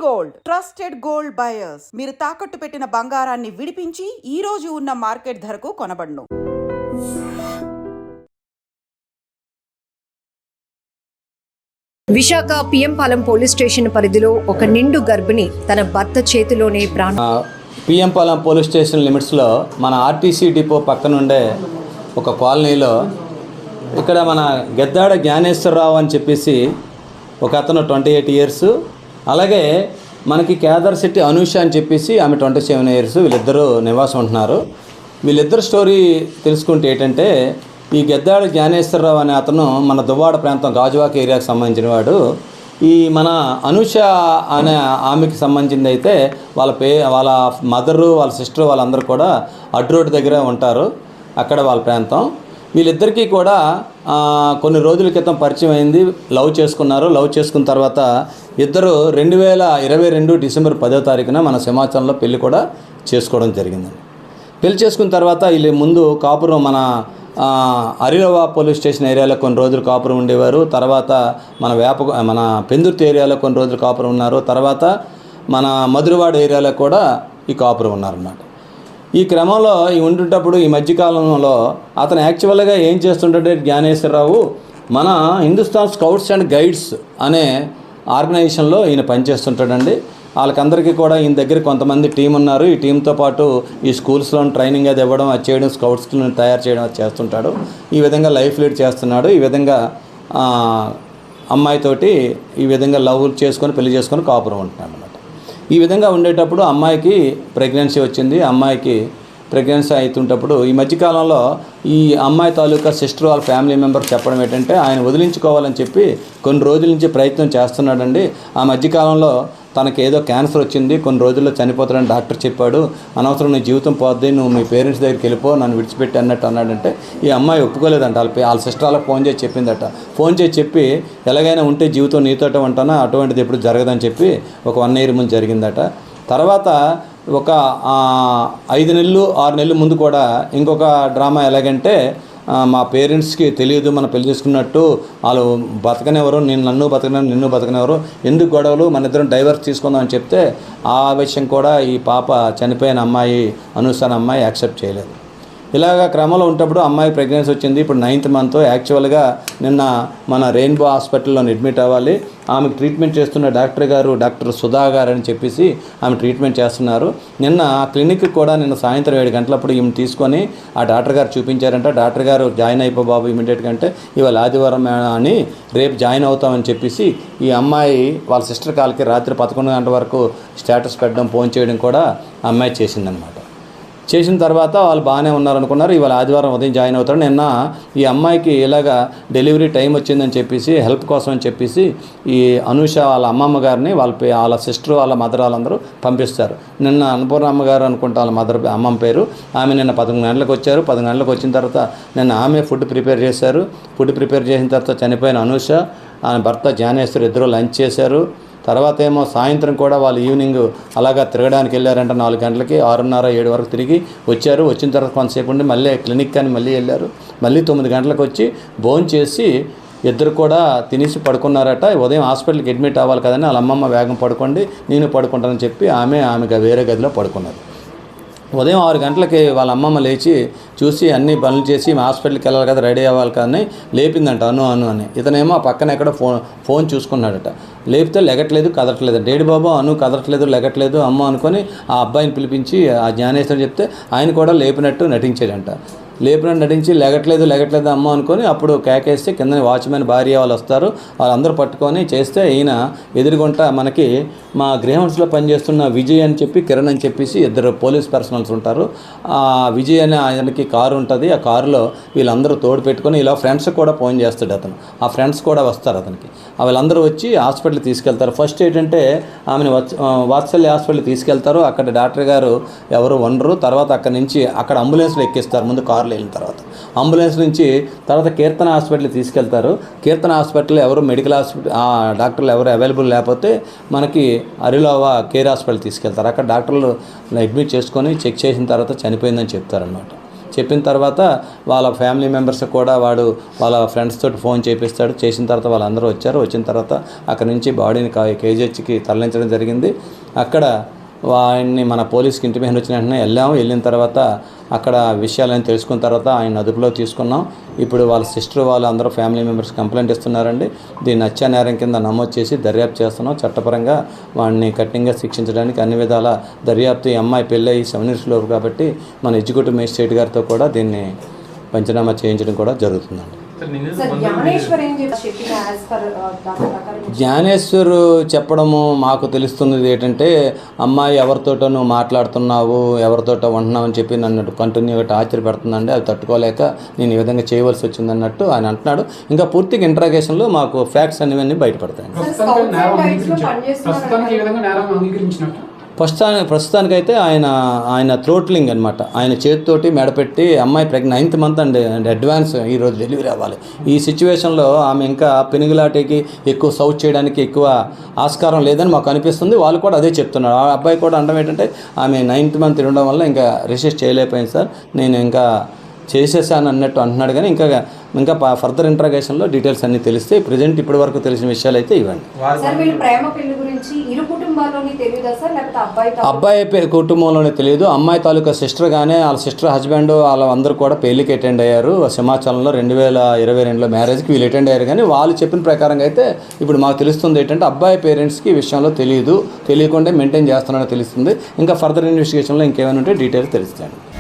Gold trusted gold buyers మీరు తాకట్టు పెట్టిన బంగారాన్ని విడిపించి ఈ రోజు ఉన్న మార్కెట్ ధరకు కొనబడును. విశాఖ పిఎంపాలెం పోలీస్ స్టేషన్ పరిధిలో ఒక నిండు గర్భిణి తన భర్త చేతిలోనే పిఎంపాలెం పోలీస్ స్టేషన్ లిమిట్స్లో మన ఆర్టీసీ డిపో పక్కనుండే ఒక కాలనీలో ఇక్కడ మన గెద్దాడ జ్ఞానేశ్వరరావు అని చెప్పేసి ఒక అతను 28 ఇయర్స్, అలాగే మనకి కేదార్ శెట్టి అనూష అని చెప్పేసి ఆమె 27 ఇయర్స్, వీళ్ళిద్దరూ నివాసం ఉంటున్నారు. వీళ్ళిద్దరు స్టోరీ తెలుసుకుంటే ఏంటంటే, ఈ గెద్దాడ జ్ఞానేశ్వరరావు అనే అతను మన దువ్వాడ ప్రాంతం గాజువాక ఏరియాకి సంబంధించిన వాడు. ఈ మన అనూష అనే ఆమెకి సంబంధించింది అయితే వాళ్ళ మదరు, వాళ్ళ సిస్టర్ వాళ్ళందరూ కూడా అడ్డు రోడ్డు దగ్గర ఉంటారు, అక్కడ వాళ్ళ ప్రాంతం. వీళ్ళిద్దరికీ కూడా కొన్ని రోజుల క్రితం పరిచయం అయింది, లవ్ చేసుకున్నారు. లవ్ చేసుకున్న తర్వాత ఇద్దరు 2022 డిసెంబర్ 10వ తారీఖున మన సింహాచలంలో పెళ్లి కూడా చేసుకోవడం జరిగిందండి. పెళ్లి చేసుకున్న తర్వాత వీళ్ళు ముందు కాపురం మన అరిలవా పోలీస్ స్టేషన్ ఏరియాలో కొన్ని రోజులు కాపురం ఉండేవారు. తర్వాత మన పెందుర్తి ఏరియాలో కొన్ని రోజులు కాపురం ఉన్నారు. తర్వాత మన మధురవాడ ఏరియాలో కూడా ఈ కాపురం ఉన్నారన్నమాట. ఈ క్రమంలో ఉంటుంటప్పుడు ఈ మధ్యకాలంలో అతను యాక్చువల్గా ఏం చేస్తుంటే జ్ఞానేశ్వరరావు మన హిందుస్థాన్ స్కౌట్స్ అండ్ గైడ్స్ అనే ఆర్గనైజేషన్లో ఈయన పనిచేస్తుంటాడండి. వాళ్ళకందరికీ కూడా ఈయన దగ్గర కొంతమంది టీం ఉన్నారు. ఈ టీంతో పాటు ఈ స్కూల్స్లో ట్రైనింగ్ అది ఇవ్వడం, అది చేయడం, స్కౌట్స్ని తయారు చేయడం అది చేస్తుంటాడు. ఈ విధంగా లైఫ్ లీడ్ చేస్తున్నాడు. ఈ విధంగా అమ్మాయితోటి ఈ విధంగా లవ్ చేసుకొని పెళ్లి చేసుకొని కాపురం ఉంటున్నాడు అన్నమాట. ఈ విధంగా ఉండేటప్పుడు అమ్మాయికి ప్రెగ్నెన్సీ వచ్చింది. అమ్మాయికి ప్రెగ్నెన్సీ అవుతుంటప్పుడు ఈ మధ్యకాలంలో ఈ అమ్మాయి తాలూకా సిస్టర్ వాళ్ళ ఫ్యామిలీ మెంబర్ చెప్పడం ఏంటంటే, ఆయన వదిలించుకోవాలని చెప్పి కొన్ని రోజుల నుంచి ప్రయత్నం చేస్తున్నాడండి. ఆ మధ్యకాలంలో తనకి ఏదో క్యాన్సర్ వచ్చింది, కొన్ని రోజుల్లో చనిపోతాడని డాక్టర్ చెప్పాడు. అనవసరం నీ జీవితం పోద్ది, నువ్వు మీ పేరెంట్స్ దగ్గరికి వెళ్ళిపో, నన్ను విడిచిపెట్టి అన్నట్టు అన్నాడంటే ఈ అమ్మాయి ఒప్పుకోలేదంట. వాళ్ళ సిస్టర్ వాళ్ళకి ఫోన్ చేసి చెప్పిందట. ఫోన్ చేసి చెప్పి ఎలాగైనా ఉంటే జీవితం నీతోటే ఉంటానా, అటువంటిది ఎప్పుడు జరగదని చెప్పి ఒక 1 year ముందు జరిగిందట. తర్వాత ఒక 5 నెలలు 6 నెలల ముందు కూడా ఇంకొక డ్రామా ఎలాగంటే, మా పేరెంట్స్కి తెలియదు మనం పెళ్లి చేసుకున్నట్టు, వాళ్ళు బతకనేవారు, నన్ను బతకనేవారు, నిన్ను బతకనేవారు, ఎందుకు గొడవలు, మన ఇద్దరం డైవర్స్ తీసుకుందాం అని చెప్తే ఆ విషయం కూడా ఈ పాప చనిపోయిన అమ్మాయి అనూష అమ్మాయి యాక్సెప్ట్ చేయలేదు. ఇలాగ క్రమంలో ఉన్నప్పుడు అమ్మాయి ప్రెగ్నెన్సీ వచ్చింది. ఇప్పుడు 9th month. యాక్చువల్గా నిన్న మన రెయిన్బో హాస్పిటల్లో అడ్మిట్ అవ్వాలి. ఆమెకు ట్రీట్మెంట్ చేస్తున్న డాక్టర్ సుధా గారు అని చెప్పేసి ఆమె ట్రీట్మెంట్ చేస్తున్నారు. నిన్న క్లినిక్ కూడా నిన్న సాయంత్రం 7 గంటలప్పుడు ఈమె తీసుకొని ఆ డాక్టర్ గారు చూపించారంట. డాక్టర్ గారు జాయిన్ అయిపో బాబు ఇమీడియట్గా అంటే, ఇవాళ ఆదివారం అని రేపు జాయిన్ అవుతామని చెప్పేసి ఈ అమ్మాయి వాళ్ళ సిస్టర్ కాల్కి రాత్రి 11 గంటల వరకు స్టేటస్ పెట్టడం, ఫోన్ చేయడం కూడా అమ్మాయి చేసిందనమాట. చేసిన తర్వాత వాళ్ళు బాగానే ఉన్నారనుకున్నారు. ఇవాళ ఆదివారం ఉదయం జాయిన్ అవుతారు. నిన్న ఈ అమ్మాయికి ఇలాగా డెలివరీ టైం వచ్చిందని చెప్పేసి హెల్ప్ కోసం అని చెప్పేసి ఈ అనూష వాళ్ళ అమ్మమ్మ గారిని వాళ్ళ సిస్టర్ వాళ్ళ మదర్ వాళ్ళందరూ పంపిస్తారు. నిన్న అన్నపూర్ణ అమ్మగారు అనుకుంటా వాళ్ళ మదర్ అమ్మమ్మ పేరు. ఆమె నిన్న 11 గంటలకు వచ్చారు. 10 గంటలకు వచ్చిన తర్వాత నిన్న ఆమె ఫుడ్ ప్రిపేర్ చేశారు. ఫుడ్ ప్రిపేర్ చేసిన తర్వాత చనిపోయిన అనూష ఆమె భర్త జ్ఞానేశ్వర్ ఇద్దరు లంచ్ చేశారు. తర్వాత ఏమో సాయంత్రం కూడా వాళ్ళు ఈవినింగ్ అలాగా తిరగడానికి వెళ్ళారంట. 4 గంటలకి 6:30 7 వరకు తిరిగి వచ్చారు. వచ్చిన తర్వాత కొంతసేపు ఉండి మళ్ళీ క్లినిక్ అని మళ్ళీ వెళ్ళారు. మళ్ళీ 9 గంటలకు వచ్చి భోజనం చేసి ఇద్దరు కూడా తినేసి పడుకున్నారట. ఉదయం హాస్పిటల్కి అడ్మిట్ అవ్వాలి కదని వాళ్ళ అమ్మమ్మ వేగం పడుకోండి, నేను పడుకుంటానని చెప్పి ఆమె వేరే గదిలో పడుకున్నారు. ఉదయం 6 గంటలకి వాళ్ళ అమ్మమ్మ లేచి చూసి అన్ని పనులు చేసి హాస్పిటల్కి వెళ్ళాలి కదా, రెడీ అవ్వాలి కానీ లేపిందంట అను అని. ఇతనేమో పక్కన ఎక్కడో ఫోన్ చూసుకున్నాడట. లేపితే లెగట్లేదు, కదలట్లేదు. డేడి బాబు అను కదలట్లేదు, లెగట్లేదు అమ్మ అనుకొని ఆ అబ్బాయిని పిలిపించి ఆ జ్ఞానేశ్వరం చెప్తే ఆయన కూడా లేపినట్టు నటించాడంట. లేపినట్టు నటించి లెగట్లేదు అమ్మ అనుకొని అప్పుడు కేకేస్తే కింద వాచ్మెన్ భార్య వాళ్ళు వస్తారు. వాళ్ళందరూ పట్టుకొని చేస్తే ఈయన ఎదురుగుంట మనకి మా గ్రేహౌన్స్లో పనిచేస్తున్న విజయ్ అని చెప్పి కిరణ్ అని చెప్పేసి ఇద్దరు పోలీస్ పర్సనల్స్ ఉంటారు. ఆ విజయ్ అనే ఆయనకి కారు ఉంటుంది. ఆ కారులో వీళ్ళందరూ తోడు పెట్టుకొని ఇలా ఫ్రెండ్స్ కూడా ఫోన్ చేస్తాడు అతను. ఆ ఫ్రెండ్స్ కూడా వస్తారు అతనికి. వీళ్ళందరూ వచ్చి హాస్పిటల్కి తీసుకెళ్తారు. ఫస్ట్ ఏంటంటే ఆమెను వాత్సల్య హాస్పిటల్కి తీసుకెళ్తారు. అక్కడ డాక్టర్ గారు ఎవరు ఉండరు. తర్వాత అక్కడ అంబులెన్స్లో ఎక్కిస్తారు. ముందు కారులో వెళ్ళిన తర్వాత అంబులెన్స్ నుంచి తర్వాత కీర్తన హాస్పిటల్కి తీసుకెళ్తారు. కీర్తన హాస్పిటల్ ఎవరు మెడికల్ హాస్పిటల్ డాక్టర్లు ఎవరు అవైలబుల్ లేకపోతే మనకి అరిలోవా కేర్ హాస్పిటల్ తీసుకెళ్తారు. అక్కడ డాక్టర్లు అడ్మిట్ చేసుకొని చెక్ చేసిన తర్వాత చనిపోయిందని చెప్తారనమాట. చెప్పిన తర్వాత వాళ్ళ ఫ్యామిలీ మెంబర్స్ కూడా వాడు వాళ్ళ ఫ్రెండ్స్ తోటి ఫోన్ చేపిస్తాడు. చేసిన తర్వాత వాళ్ళందరూ వచ్చారు. వచ్చిన తర్వాత అక్కడ నుంచి బాడీని కేజీహెచ్కి తరలించడం జరిగింది. అక్కడ ఆయన్ని మన పోలీస్కి ఇంటిమేషన్ వచ్చిన వెంటనే వెళ్ళిన తర్వాత అక్కడ విషయాలని తెలుసుకున్న తర్వాత ఆయన అదుపులో తీసుకున్నాం. ఇప్పుడు వాళ్ళ సిస్టర్ వాళ్ళందరూ ఫ్యామిలీ మెంబర్స్ కంప్లైంట్ ఇస్తున్నారండి. దీన్ని హత్యా నేరం కింద నమోదు చేసి దర్యాప్తు చేస్తున్నాం. చట్టపరంగా వాడిని కఠినంగా శిక్షించడానికి అన్ని విధాల దర్యాప్తు. ఈ అమ్మాయి పెళ్ళి 7 years లోపు కాబట్టి మన ఎగ్జిక్యూటివ్ మేజిస్ట్రేట్ గారితో కూడా దీన్ని పంచనామా చేయించడం కూడా జరుగుతుందండి. జ్ఞానేశ్వర్ చెప్పడము మాకు తెలుస్తున్నది ఏంటంటే, అమ్మాయి ఎవరితోటో నువ్వు మాట్లాడుతున్నావు, ఎవరితోటో ఉంటున్నావు అని చెప్పి నన్ను కంటిన్యూగా టార్చర్ పెడుతుందండి. అది తట్టుకోలేక నేను ఈ విధంగా చేయవలసి వచ్చిందన్నట్టు ఆయన అంటున్నాడు. ఇంకా పూర్తిగా ఇంట్రాగేషన్లో మాకు ఫ్యాక్ట్స్ అనేవన్నీ బయటపడతాయి. ప్రస్తుతానికైతే ఆయన థ్రోట్లింగ్ అనమాట. ఆయన చేతితోటి మెడపెట్టి అమ్మాయి 9th month అండి, అడ్వాన్స్ ఈరోజు డెలివరీ అవ్వాలి. ఈ సిచ్యువేషన్లో ఆమె ఇంకా పెనుగులాటికి ఎక్కువ సౌత్ చేయడానికి ఎక్కువ ఆస్కారం లేదని మాకు అనిపిస్తుంది. వాళ్ళు కూడా అదే చెప్తున్నారు. ఆ అబ్బాయి కూడా అనడం ఏంటంటే, ఆమె 9th month ఉండడం వల్ల ఇంకా రెసిస్ట్ చేయలేకపోయింది సార్, నేను ఇంకా చేసేసాను అన్నట్టు అంటున్నాడు. కానీ ఇంకా ఫర్దర్ ఇంట్రాగేషన్లో డీటెయిల్స్ అన్నీ తెలిస్తే, ప్రజెంట్ ఇప్పటి వరకు తెలిసిన విషయాలు అయితే ఇవ్వండి. అబ్బాయి కుటుంబంలోనే తెలియదు. అమ్మాయి తాలూకా సిస్టర్ కానీ వాళ్ళ సిస్టర్ హస్బెండ్ వాళ్ళందరూ కూడా పెళ్లికి అటెండ్ అయ్యారు. సింహాచలంలో 2022లో మ్యారేజ్కి వీళ్ళు అటెండ్ అయ్యారు. కానీ వాళ్ళు చెప్పిన ప్రకారంగా అయితే ఇప్పుడు మాకు తెలుస్తుంది ఏంటంటే, అబ్బాయి పేరెంట్స్కి ఈ విషయంలో తెలియకుండా మెయింటైన్ చేస్తున్నారని తెలుస్తుంది. ఇంకా ఫర్దర్ ఇన్వెస్టిగేషన్లో ఇంకేమైనా ఉంటే డీటెయిల్స్ తెలుస్తాయండి.